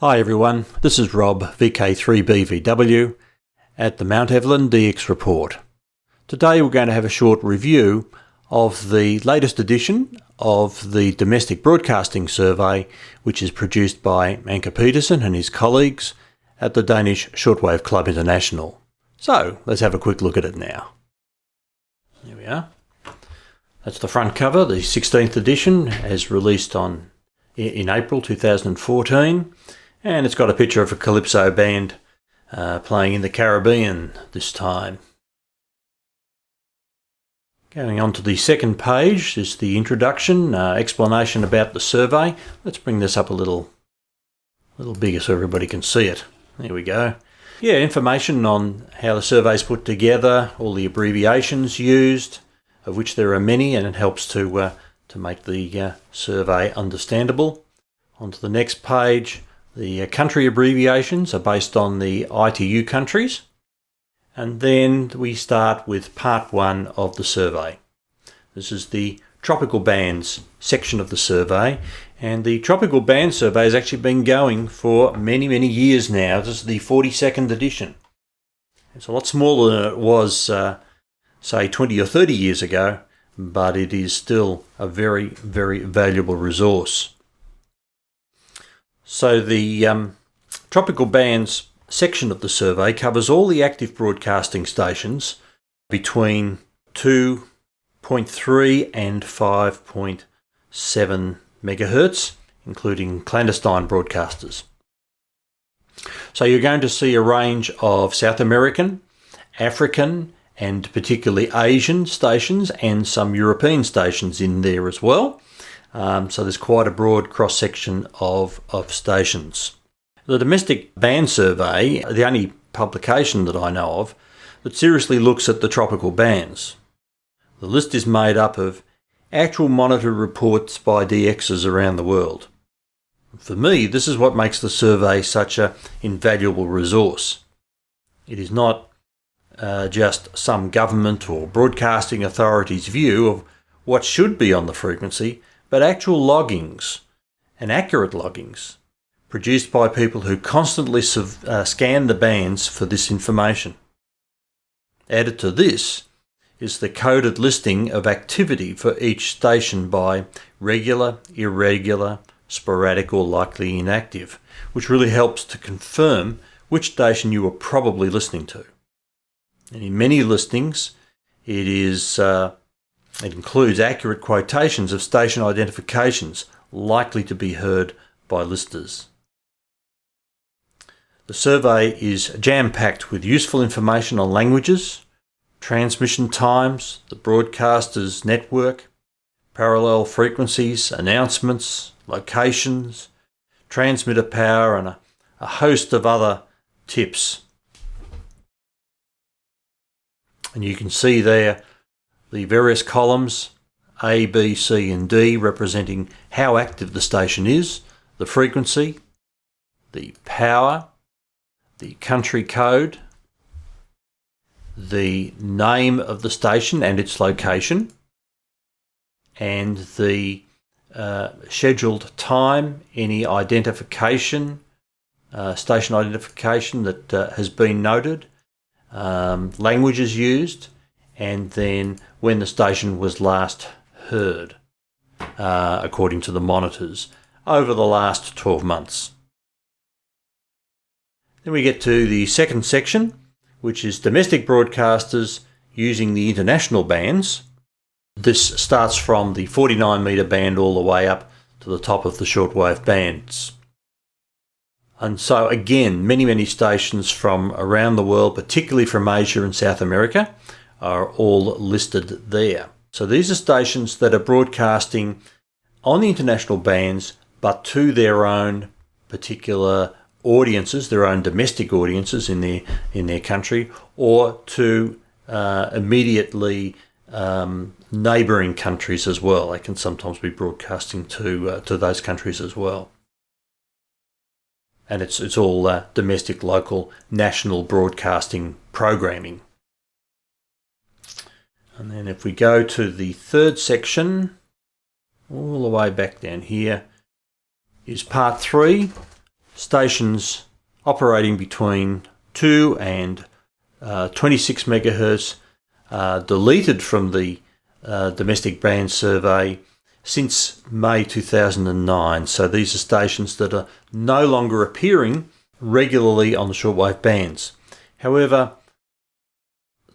Hi everyone, this is Rob VK3BVW at the Mount Evelyn DX Report. Today we're going to have a short review of the latest edition of the Domestic Broadcasting Survey, which is produced by Anke Petersen and his colleagues at the Danish Shortwave Club International. So let's have a quick look at it now. Here we are. That's the front cover, the 16th edition, as released in April 2014. And it's got a picture of a calypso band playing in the Caribbean this time. Going on to the second page is the introduction, explanation about the survey. Let's bring this up a little bigger so everybody can see it. There we go. Yeah, information on how the survey is put together, all the abbreviations used, of which there are many, and it helps to make the survey understandable. On to the next page. The country abbreviations are based on the ITU countries. And then we start with part one of the survey. This is the tropical bands section of the survey. And the tropical band survey has actually been going for many, many years now. This is the 42nd edition. It's a lot smaller than it was, say, 20 or 30 years ago, but it is still a very, very valuable resource. So the tropical bands section of the survey covers all the active broadcasting stations between 2.3 and 5.7 megahertz, including clandestine broadcasters. So you're going to see a range of South American, African, and particularly Asian stations, and some European stations in there as well. So there's quite a broad cross-section of stations. The Domestic Band Survey, the only publication that I know of that seriously looks at the tropical bands. The list is made up of actual monitored reports by DXs around the world. For me, this is what makes the survey such an invaluable resource. It is not just some government or broadcasting authority's view of what should be on the frequency, but actual loggings, and accurate loggings, produced by people who constantly scan the bands for this information. Added to this is the coded listing of activity for each station by regular, irregular, sporadic or likely inactive, which really helps to confirm which station you are probably listening to. And in many listings, it includes accurate quotations of station identifications likely to be heard by listeners. The survey is jam-packed with useful information on languages, transmission times, the broadcaster's network, parallel frequencies, announcements, locations, transmitter power, and a host of other tips. And you can see there the various columns, A, B, C and D, representing how active the station is, the frequency, the power, the country code, the name of the station and its location, and the scheduled time, any identification, station identification that has been noted, languages used, and then when the station was last heard, according to the monitors, over the last 12 months. Then we get to the second section, which is domestic broadcasters using the international bands. This starts from the 49 metre band all the way up to the top of the shortwave bands. And so again, many, many stations from around the world, particularly from Asia and South America, are all listed there. So these are stations that are broadcasting on the international bands, but to their own particular audiences, their own domestic audiences in their country, or to immediately neighbouring countries as well. They can sometimes be broadcasting to those countries as well. And it's all domestic, local, national broadcasting programming. And then if we go to the third section, all the way back down here, is part 3, stations operating between 2 and 26 megahertz deleted from the domestic band survey since May 2009. So these are stations that are no longer appearing regularly on the shortwave bands. However,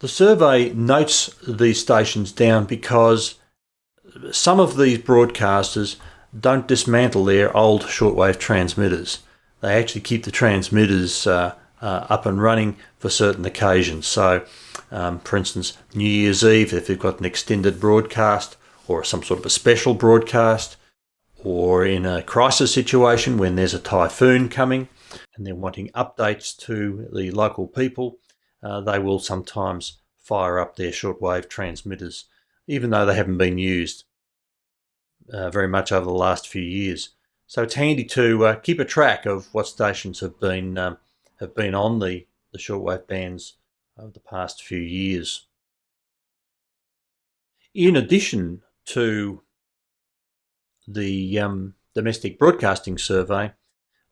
the survey notes these stations down because some of these broadcasters don't dismantle their old shortwave transmitters. They actually keep the transmitters up and running for certain occasions. So, for instance, New Year's Eve, if they've got an extended broadcast or some sort of a special broadcast, or in a crisis situation when there's a typhoon coming and they're wanting updates to the local people, they will sometimes fire up their shortwave transmitters, even though they haven't been used very much over the last few years. So it's handy to keep a track of what stations have been on the shortwave bands over the past few years. In addition to the domestic broadcasting survey,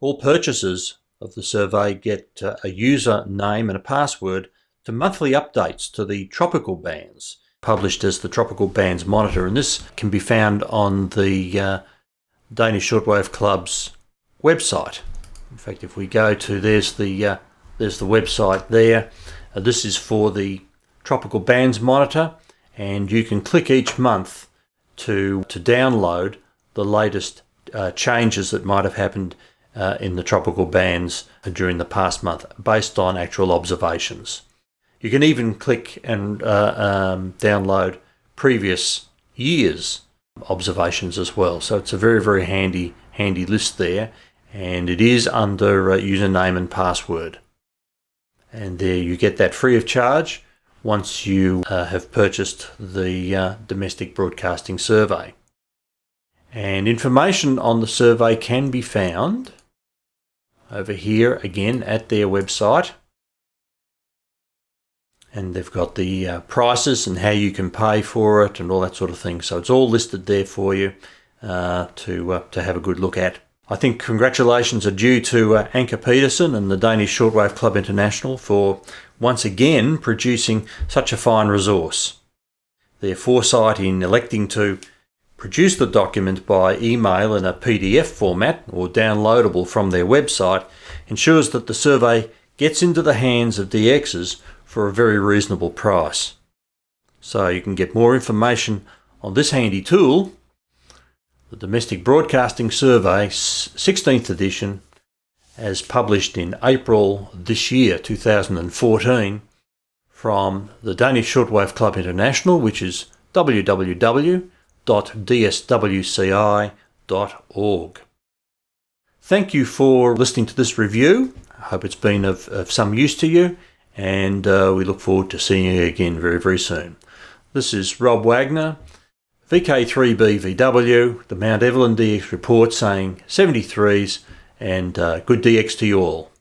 all purchasers of the survey get a user name and a password to monthly updates to the tropical bands, published as the Tropical Bands Monitor, and this can be found on the Danish Shortwave Club's website. In fact, if we go to there's the website there. This is for the Tropical Bands Monitor, and you can click each month to download the latest changes that might have happened in the tropical bands during the past month based on actual observations. You can even click and download previous years' observations as well. So it's a very, very handy list there, and it is under username and password. And there you get that free of charge once you have purchased the domestic broadcasting survey. And information on the survey can be found over here again at their website. And they've got the prices and how you can pay for it and all that sort of thing. So it's all listed there for you to have a good look at. I think congratulations are due to Anker Petersen and the Danish Shortwave Club International for once again producing such a fine resource. Their foresight in electing to produce the document by email in a PDF format or downloadable from their website ensures that the survey gets into the hands of DXs for a very reasonable price. So you can get more information on this handy tool, the Domestic Broadcasting Survey 16th edition, as published in April this year, 2014, from the Danish Shortwave Club International, which is www.dswci.org. Thank you for listening to this review. I hope it's been of some use to you, and we look forward to seeing you again very, very soon. This is Rob Wagner, VK3BVW, the Mount Evelyn DX Report, saying 73s and good DX to you all.